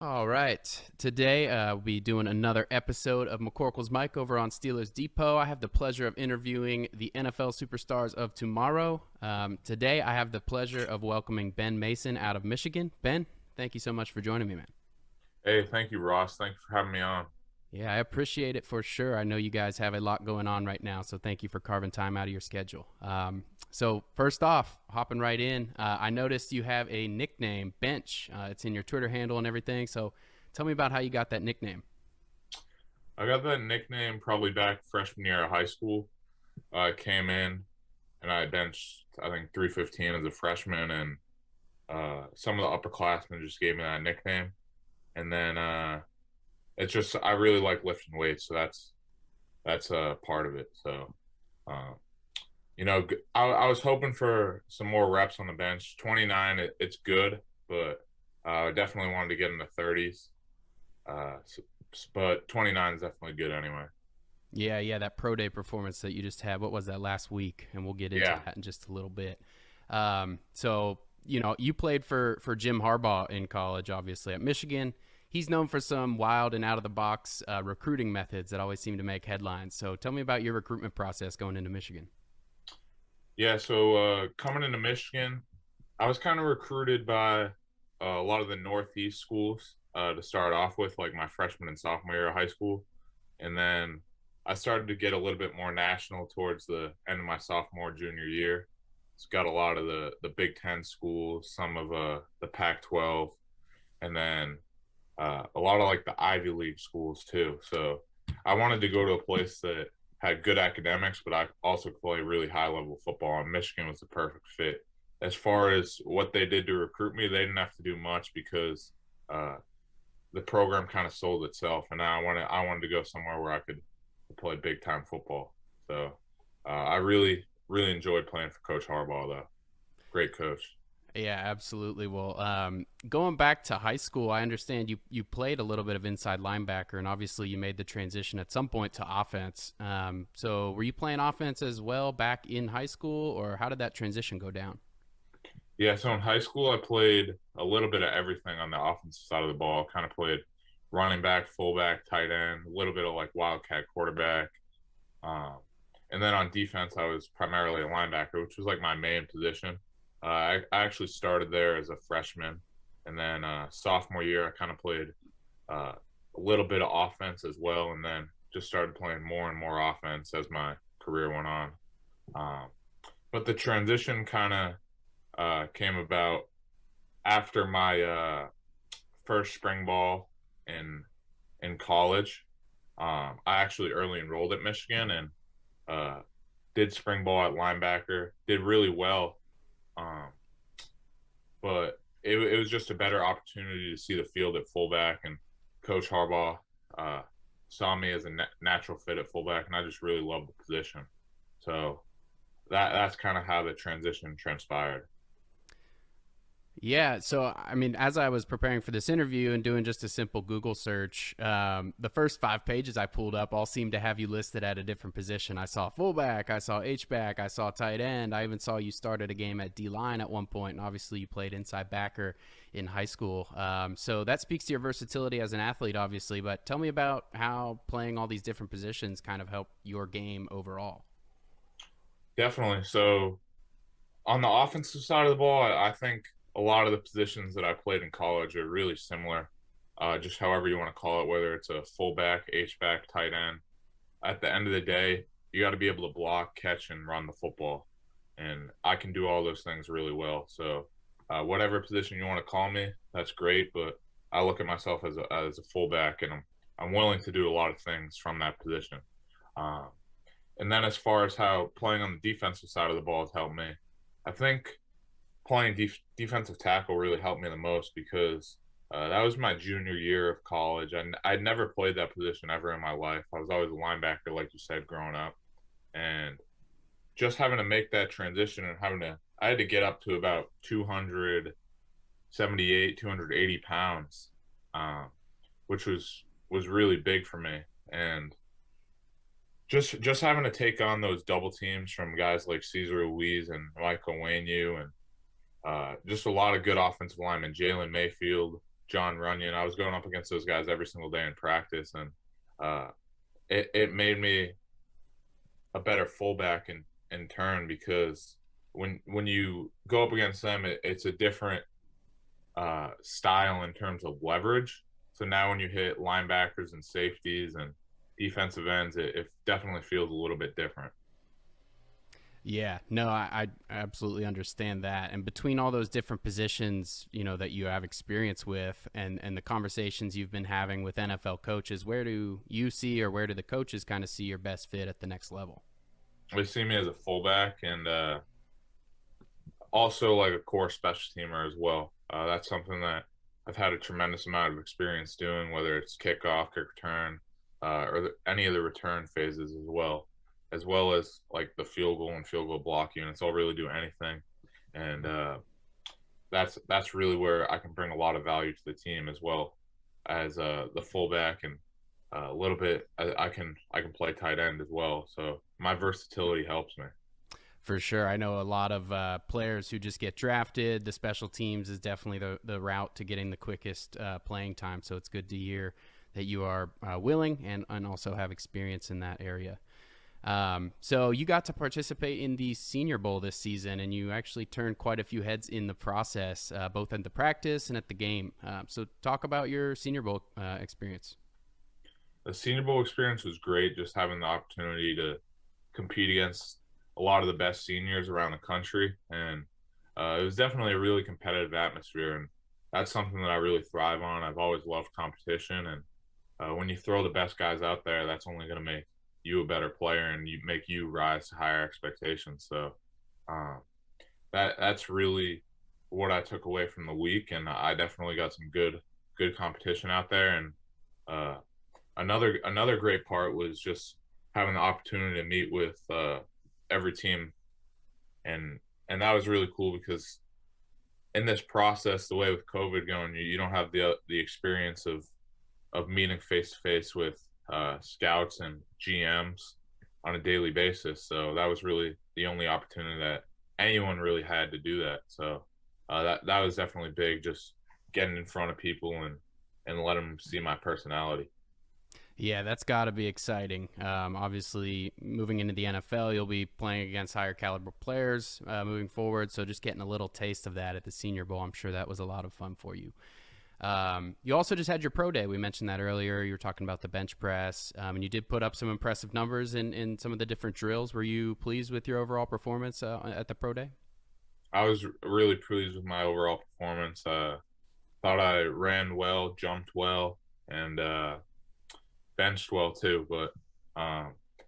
All right. Today, we'll be doing another episode of McCorkle's Mike over on Steelers Depot. I have the pleasure of interviewing the NFL superstars of tomorrow. Today, I have the pleasure of welcoming Ben Mason out of Michigan. Ben, thank you so much for joining me, man. Hey, thank you, Ross. Thank you for having me on. Yeah, I appreciate it for sure. I know you guys have a lot going on right now, so thank you for carving time out of your schedule. So, first off, hopping right in, I noticed you have a nickname, Bench. It's in your Twitter handle and everything. So, tell me about how you got that nickname. I got that nickname probably back freshman year of high school. I came in and I benched, I think, 315 as a freshman, and some of the upperclassmen just gave me that nickname. And then it's just I really like lifting weights, so that's a part of it. So, uh, I was hoping for some more reps on the bench. 29, it's good, but I definitely wanted to get in the 30s. So, but 29 is definitely good anyway. Yeah, that pro day performance that you just had. What was that last week? And we'll get into Yeah. that in just a little bit. You played for Jim Harbaugh in college, obviously at Michigan. He's known for some wild and out of the box recruiting methods that always seem to make headlines. So tell me about your recruitment process going into Michigan. Yeah. So coming into Michigan, I was kind of recruited by a lot of the Northeast schools to start off with, like my freshman and sophomore year of high school. And then I started to get a little bit more national towards the end of my sophomore, junior year. It's got a lot of the Big Ten schools, some of the Pac-12, and then a lot of like the Ivy League schools too. So I wanted to go to a place that had good academics, but I also could play really high level football. And Michigan was the perfect fit. As far as what they did to recruit me, they didn't have to do much because uh, the program kind of sold itself, and I wanted to go somewhere where I could play big time football. So I really enjoyed playing for Coach Harbaugh, though. Great coach. Yeah, absolutely. Well, going back to high school, I understand you played a little bit of inside linebacker, and obviously you made the transition at some point to offense. So, were you playing offense as well back in high school, or how did that transition go down? Yeah, so in high school, I played a little bit of everything on the offensive side of the ball. Kind of played running back, fullback, tight end, a little bit of like wildcat quarterback. Um, and then on defense, I was primarily a linebacker, which was like my main position. I actually started there as a freshman, and then sophomore year, I kind of played uh, a little bit of offense as well, and then just started playing more and more offense as my career went on. Um, but the transition kind of came about after my first spring ball in college. I actually early enrolled at Michigan and uh, did spring ball at linebacker. Did really well, um, but it was just a better opportunity to see the field at fullback. And Coach Harbaugh uh, saw me as a natural fit at fullback, and I just really loved the position. So that's kind of how the transition transpired. Yeah, so I mean, as I was preparing for this interview and doing just a simple Google search, the first 5 pages I pulled up all seemed to have you listed at a different position. I saw fullback, I saw H back, I saw tight end. I even saw you started a game at D line at one point, and obviously you played inside backer in high school. So that speaks to your versatility as an athlete, obviously. But tell me about how playing all these different positions kind of helped your game overall. Definitely. So on the offensive side of the ball, I think a lot of the positions that I played in college are really similar. Just however you want to call it, whether it's a fullback, H back, tight end. At the end of the day, you got to be able to block, catch, and run the football. And I can do all those things really well. So, whatever position you want to call me, that's great. But I look at myself as a fullback, and I'm willing to do a lot of things from that position. Um, and then as far as how playing on the defensive side of the ball has helped me, I think playing defensive tackle really helped me the most because that was my junior year of college. And I'd never played that position ever in my life. I was always a linebacker, like you said, growing up. And just having to make that transition and I had to get up to about 278, 280 pounds, um, which was really big for me. And just having to take on those double teams from guys like Cesar Ruiz and Michael Wayne and just a lot of good offensive linemen. Jalen Mayfield, John Runyon. I was going up against those guys every single day in practice, and it made me a better fullback in turn, because when you go up against them, it's a different style in terms of leverage. So now when you hit linebackers and safeties and defensive ends, it definitely feels a little bit different. Yeah, no, I absolutely understand that. And between all those different positions, that you have experience with, and the conversations you've been having with NFL coaches, where do you see, or where do the coaches kind of see your best fit at the next level? They see me as a fullback, and also like a core special teamer as well. That's something that I've had a tremendous amount of experience doing, whether it's kickoff, kick return, any of the return phases as well as like the field goal and field goal block units. I'll really do anything, and that's really where I can bring a lot of value to the team, as well as the fullback, and a little bit I can play tight end as well. So my versatility helps me. For sure. I know a lot of players who just get drafted. The special teams is definitely the route to getting the quickest playing time. So it's good to hear that you are willing and also have experience in that area. So you got to participate in the Senior Bowl this season, and you actually turned quite a few heads in the process, both at the practice and at the game. So talk about your Senior Bowl experience. The Senior Bowl experience was great, just having the opportunity to compete against a lot of the best seniors around the country, and it was definitely a really competitive atmosphere, and that's something that I really thrive on. I've always loved competition, and when you throw the best guys out there, that's only going to make you a better player, and make you rise to higher expectations. So um, that's really what I took away from the week, and I definitely got some good competition out there. And uh, another great part was just having the opportunity to meet with every team, and that was really cool, because in this process, the way with COVID going, you don't have the experience of meeting face to face with scouts and GMs on a daily basis. So that was really the only opportunity that anyone really had to do that. So that was definitely big, just getting in front of people and let them see my personality. Yeah, that's got to be exciting. Obviously, moving into the NFL, you'll be playing against higher caliber players moving forward. So just getting a little taste of that at the Senior Bowl, I'm sure that was a lot of fun for you. You also just had your pro day. We mentioned that earlier. You were talking about the bench press, and you did put up some impressive numbers in some of the different drills. Were you pleased with your overall performance at the pro day? I was really pleased with my overall performance. Thought I ran well, jumped well, and benched well too. But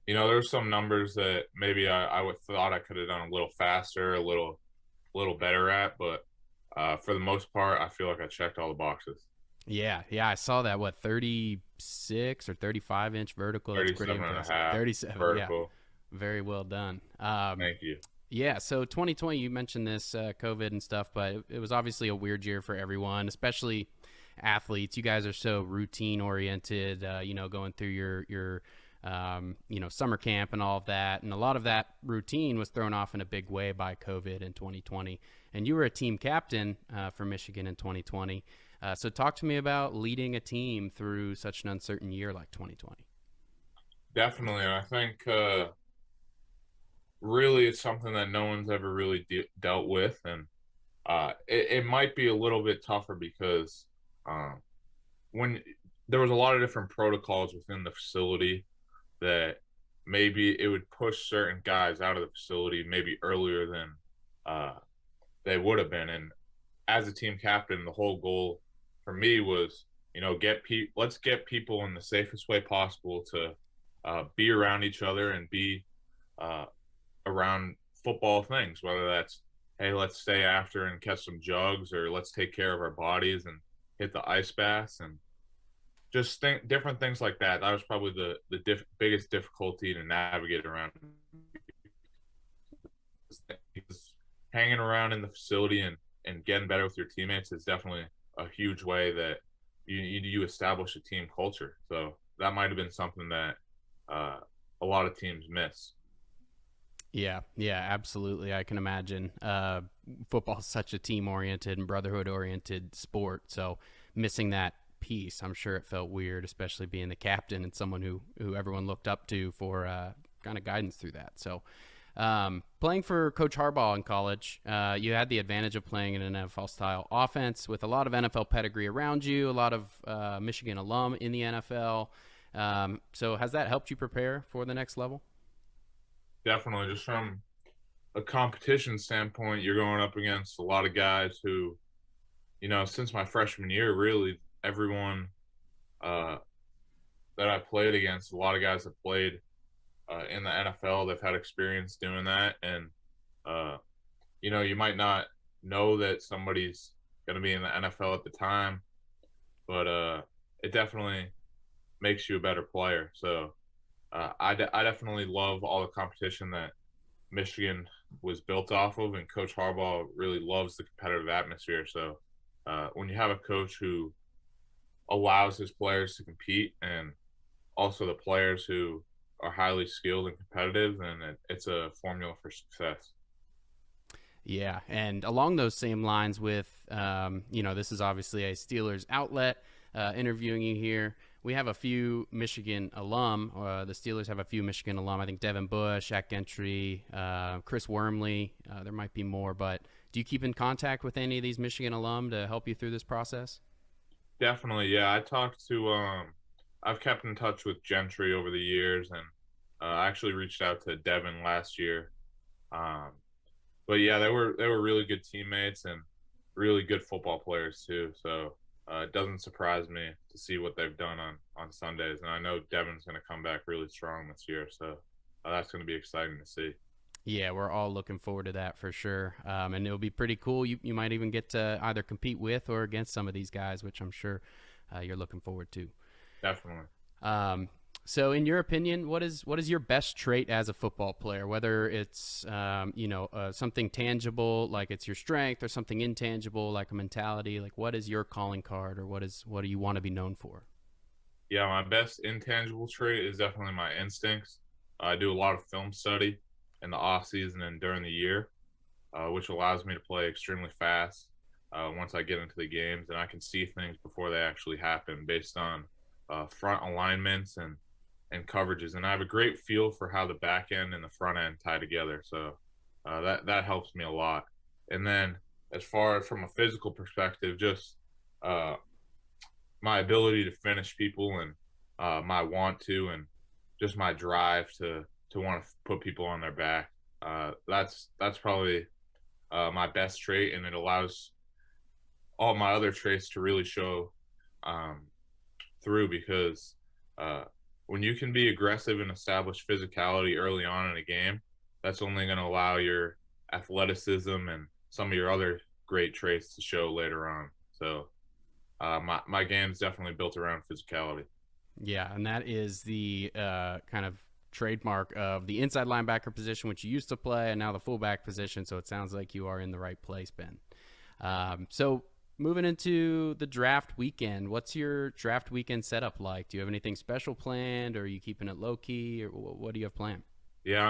there's some numbers that maybe I would thought I could have done a little faster, a little better at. But for the most part, I feel like I checked all the boxes. Yeah, I saw that. What, 36 or 35-inch vertical? That's pretty 37 and a impressive. half 37, yeah, vertical. very well done. Thank you. Yeah, so 2020, you mentioned this COVID and stuff, but it was obviously a weird year for everyone, especially athletes. You guys are so routine oriented, going through your summer camp and all of that. And a lot of that routine was thrown off in a big way by COVID in 2020. And you were a team captain for Michigan in 2020. So talk to me about leading a team through such an uncertain year like 2020. Definitely. And I think really it's something that no one's ever really dealt with. And it might be a little bit tougher, because um, when there was a lot of different protocols within the facility, that maybe it would push certain guys out of the facility maybe earlier than uh, they would have been. And as a team captain, the whole goal for me was, let's get people in the safest way possible to be around each other and be uh, around football things, whether that's, hey, let's stay after and catch some jugs, or let's take care of our bodies and hit the ice baths, and just think different things like that. That was probably the biggest difficulty to navigate around, because hanging around in the facility and getting better with your teammates is definitely a huge way that you establish a team culture. So that might have been something that a lot of teams miss. Yeah, absolutely. I can imagine. Football is such a team-oriented and brotherhood-oriented sport, so missing that piece. I'm sure it felt weird, especially being the captain and someone who everyone looked up to for kind of guidance through that. So, playing for Coach Harbaugh in college, you had the advantage of playing in an NFL style offense with a lot of NFL pedigree around you, a lot of Michigan alum in the NFL. So has that helped you prepare for the next level? Definitely, just from a competition standpoint, you're going up against a lot of guys who, since my freshman year, really everyone uh, that I played against, a lot of guys have played in the NFL. They've had experience doing that, and uh, you might not know that somebody's going to be in the NFL at the time, but it definitely makes you a better player. So I definitely love all the competition that Michigan was built off of, and Coach Harbaugh really loves the competitive atmosphere. So when you have a coach who allows his players to compete, and also the players who are highly skilled and competitive, then it's a formula for success. Yeah, and along those same lines with, this is obviously a Steelers outlet interviewing you here. We have a few Michigan alum. The Steelers have a few Michigan alum. I think Devin Bush, Shaq Gentry, Chris Wormley. There might be more, but do you keep in contact with any of these Michigan alum to help you through this process? Definitely, yeah. I've kept in touch with Gentry over the years, and I actually reached out to Devin last year. Um, but yeah, they were really good teammates and really good football players too. So it doesn't surprise me to see what they've done on Sundays, and I know Devin's going to come back really strong this year. So that's going to be exciting to see. Yeah, we're all looking forward to that for sure. And it'll be pretty cool. You might even get to either compete with or against some of these guys, which I'm sure you're looking forward to. Definitely. Um, so, in your opinion, what is your best trait as a football player? Whether it's something tangible like it's your strength, or something intangible like a mentality. Like, what is your calling card, or what do you want to be known for? Yeah, my best intangible trait is definitely my instincts. I do a lot of film study in the off season and during the year, which allows me to play extremely fast once I get into the games, and I can see things before they actually happen based on front alignments and coverages. And I have a great feel for how the back end and the front end tie together, so that helps me a lot. And then, as far as from a physical perspective, just uh, my ability to finish people, and my want to, and just my drive to want to put people on their back. That's probably my best trait, and it allows all my other traits to really show um, through, because uh, when you can be aggressive and establish physicality early on in a game, that's only going to allow your athleticism and some of your other great traits to show later on. So my game's definitely built around physicality. Yeah, and that is the kind of trademark of the inside linebacker position, which you used to play, and now the fullback position. So it sounds like you are in the right place, Ben. So moving into the draft weekend, what's your draft weekend setup like? Do you have anything special planned, or are you keeping it low key, or what do you have planned? Yeah,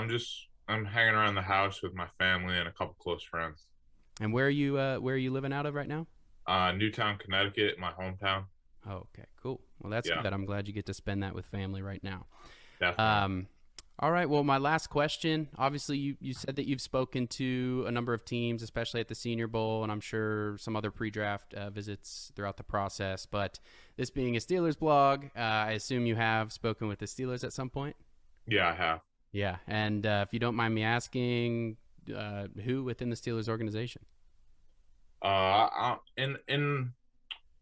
I'm hanging around the house with my family and a couple close friends. And where are you living out of right now? Newtown, Connecticut, my hometown. Oh, okay, cool. Well, that's Yeah, good. I'm glad you get to spend that with family right now. definitely. Um, all right. Well, my last question. Obviously, you said that you've spoken to a number of teams, especially at the Senior Bowl, and I'm sure some other pre-draft visits throughout the process. But this being a Steelers blog, I assume you have spoken with the Steelers at some point. Yeah, I have. Yeah. And if you don't mind me asking, who within the Steelers organization? In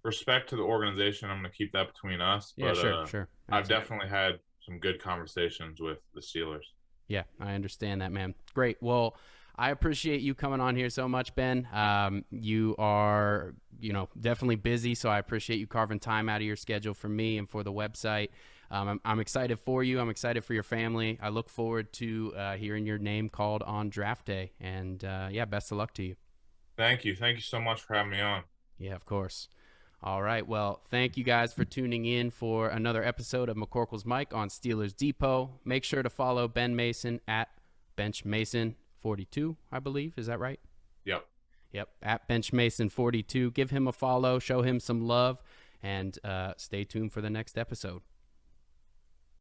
respect to the organization, I'm going to keep that between us. Yeah. But Sure. Sure. I've Absolutely. definitely had some good conversations with the Steelers. Yeah, I understand that, man. Great. Well, I appreciate you coming on here so much, Ben. You are, definitely busy, so I appreciate you carving time out of your schedule for me and for the website. I'm excited for you. I'm excited for your family. I look forward to hearing your name called on draft day. And yeah, best of luck to you. Thank you. Thank you so much for having me on. Yeah, of course. All right. Well, thank you guys for tuning in for another episode of McCorkle's Mic on Steelers Depot. Make sure to follow Ben Mason at BenchMason42, I believe. Is that right? Yep. Yep, at BenchMason42. Give him a follow, show him some love, and stay tuned for the next episode.